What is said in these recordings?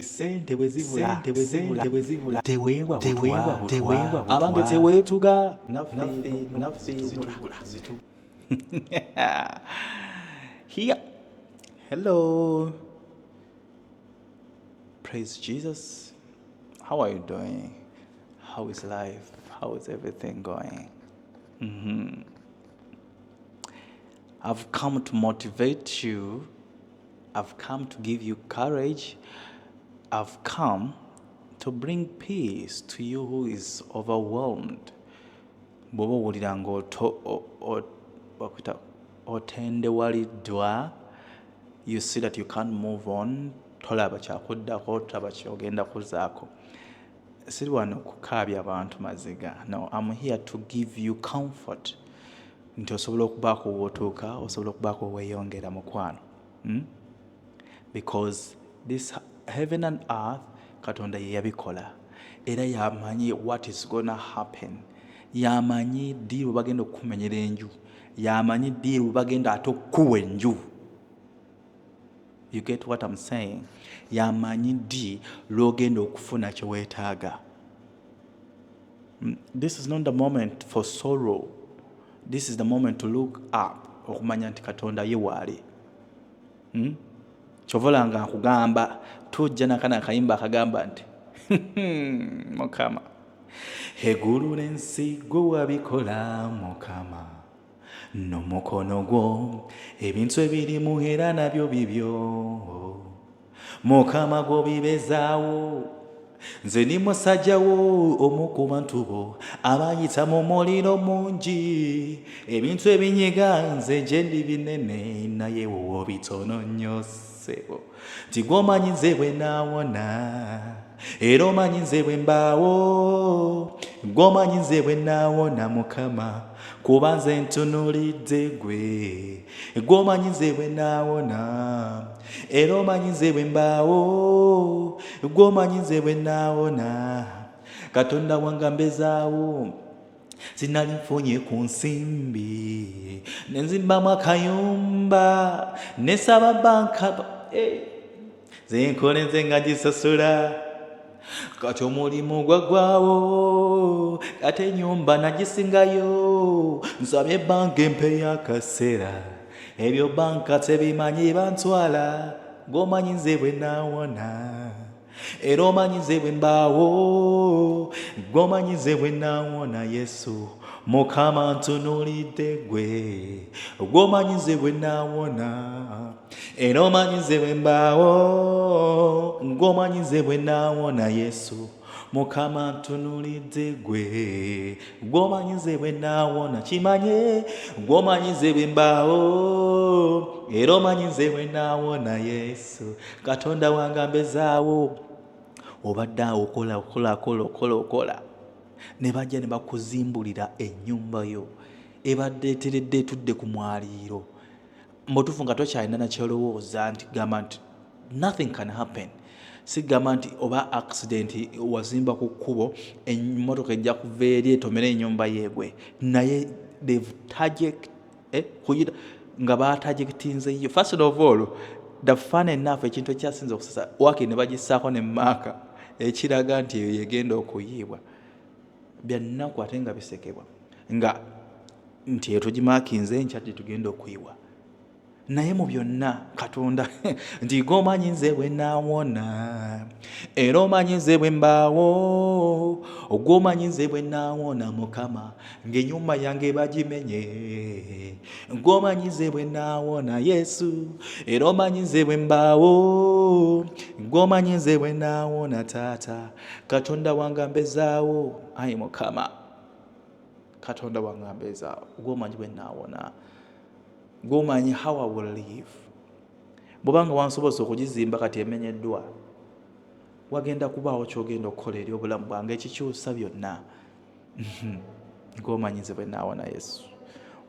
Sente bwe zibula teweebwa butwa abange teweetuga naffe here. Hello, praise Jesus. How are you doing? How is life? How is everything going? I've come to motivate you. I've come to give you courage. I've come to bring peace to you who is overwhelmed. Bw'oba owulira otendewaliddwa, you see that you can't move on, tolaba kyakuddako, tolaba kyogenda kuzaako. Siri wano kukaabya abantu maziga. No, I'm here to give you comfort. Nti osobola okubaako w'otuuka, osobola okubaako weeyongera mukwano. Because this heaven and earth, Katonda ye yabikola. Era yamanyi what is gonna happen. Yamanyi ddi bwe bagenda okukumenyera enju. Yamanyi ddi bwe bagenda ate okukuwa enju. You get what I'm saying? Yamanyi ddi lw'ogenda okufuna kye weetaaga. This is not the moment for sorrow. This is the moment to look up. Okumanya nti Katonda ye waali. Kyovola nga nkugamba tujja nakana akayimba akagamba nti Mukama eggulu n'ensi gwe wabikola Mukama n'omukono gwo ebintu ebirimu era nabyo bibyo Mukama gw'obibezaawo nze ndi musajja wo omu ku bantu bo abayita mu muliro mungi ebintu ebinyiga nze gye ndi binene naye wowe bitono nnyo ssebo nti gw'omanyi nze bwenawona era omanyi nze bwembawo gw'omanyi nze bwenawona Mukama kuba nze ntunuliddegwe gw'omanyi nze bwenawona era omanyi nze bwembawo gw'omanyi nze bwenawona Katonda wange mbezaawo sinali nfunye ku nsimbi nenzimbamu akayumba nesaba banka nze nkole nze nga gisasula kati omulimu gwagwawo kati ennyumba nagisingayo nsabye banka empeyo akaseera ebyo banka tebimanyi bantwala gw'omanyi nze bwenawona era omanyi nze bwembawo gw'omanyi nze bwenawona Yesu Mukama ntunuliddegwe gw'omanyi nze bwenawona era omanyi nze bwembawo gw'omanyi nze bwenawona Yesu Mukama ntunuliddegwe gw'omanyi nze bwenawona kimanye gw'omanyi nze bwembawo era omanyi nze bwenawona Yesu Katonda wange mbezaawo obadde awo okola ne bajja ne bakuzimbulira ennyumba yo ebadde eteredde etudde ku mwaliiro mbutuufu nga tokyalina nakyolowooza nti gamba nti nothing can happen. Sigamba nti oba accident wazimba ku kkubo emmotoka ejja kuva eri etomera ennyumba yeegwe naye they've target nga batargetinzeyo. First of all, the fun enough ekintu ekyasinze okusasa waki ne bagisaako ne maaka ekiraga nti eyo yegenda okuyiibwa byannaku ate nga bisekebwa nga nti eyo tugimaakinze enkya tugenda okuyiibwa naye mu byonna Katonda nti gw'omanyi nze bwenawona era omanyi nze bwembawo gw'omanyi nze bwenawona Mukama ng'ennyumba yange bagimenye gw'omanyi nze bwenawona Yesu era omanyi nze bwembawo gw'omanyi nze bwenawona Taata Katonda wange mbezaawo ayi Mukama Katonda wange mbezaawo gw'omanyi bwenawona gw'omanyi how I will live. Bw'obanga wansobozesa okugizimba kati emenyeddwa wagenda kubaawo ky'ogenda okukola eri obulamu bwange ekikyusa byonna. Gw'omanyi nze bwenawona Yesu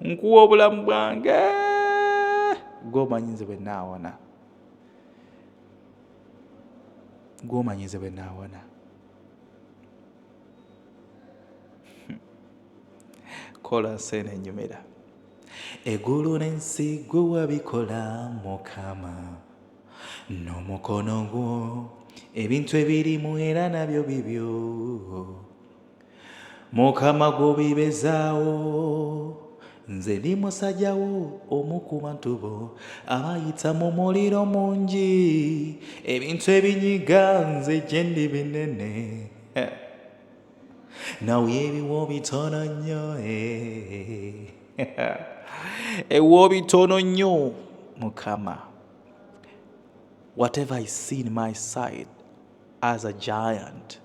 nkuwa obulamu bwange gw'omanyi nze bwenawona gw'omanyi nze bwenawona kola nseena ennyumira eggulu n'ensi gwe wabikola Mukama n'omukono gwo ebintu ebirimu era nabyo bibyo Mukama gw'obibezaawo nze ndi musajja wo omu ku bantu bo abayita mu muliro mungi ebintu ebinyiga nze gye ndi binene nawe ebiwo bitono nnyo ebiwo bitono nnyo Mukama. Whatever I see in my side as a giant,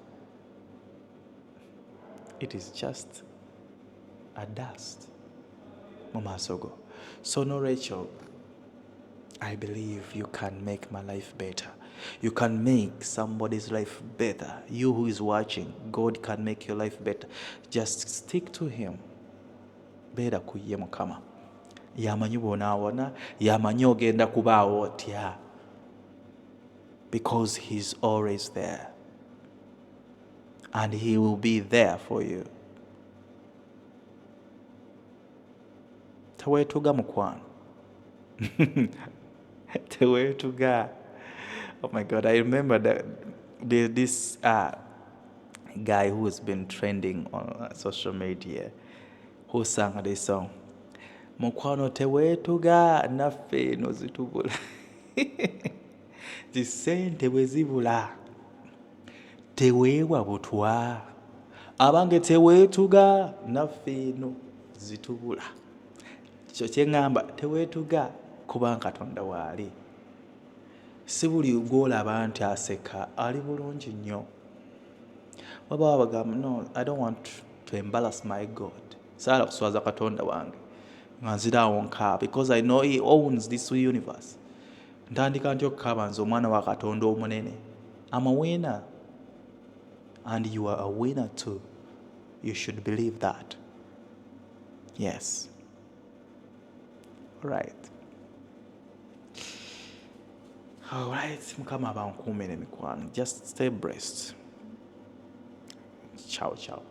it is just a dust. Mama Sogo. So no, Rachel, I believe you can make my life better. You can make somebody's life better. You who is watching, God can make your life better. Just stick to Him. Beera ku ye Mukama. Yamanyi bwenawona, yamanyi ogenda kubaawo otya. Because He's always there. And He will be there for you. Teweetuga mukwano. Teweetuga. Oh my God, I remember that this guy who has been trending on social media who sang this song. Mukwano teweetuga naffe eno zitubula. Zisente bwe zibula. Teweewa butwa. Abange teweetuga naffe eno zitubula. Kyo kye ngamba teweetuga kubanga Katonda waali. Si buli gw'olaba nti aseka ali bulungi nnyo. Waba bagamba no, I don't want to embarrass my God. Saala kuswaza Katonda wange. Nga nziraawo nkaaba because I know He owns this universe. Ntandika ntya okukaaba nze omwana wa Katonda omunene. I'm a winner. And you are a winner too. You should believe that. Yes. Right. All right. Mukama abankuumire mikwano. Just stay blessed. Ciao, ciao.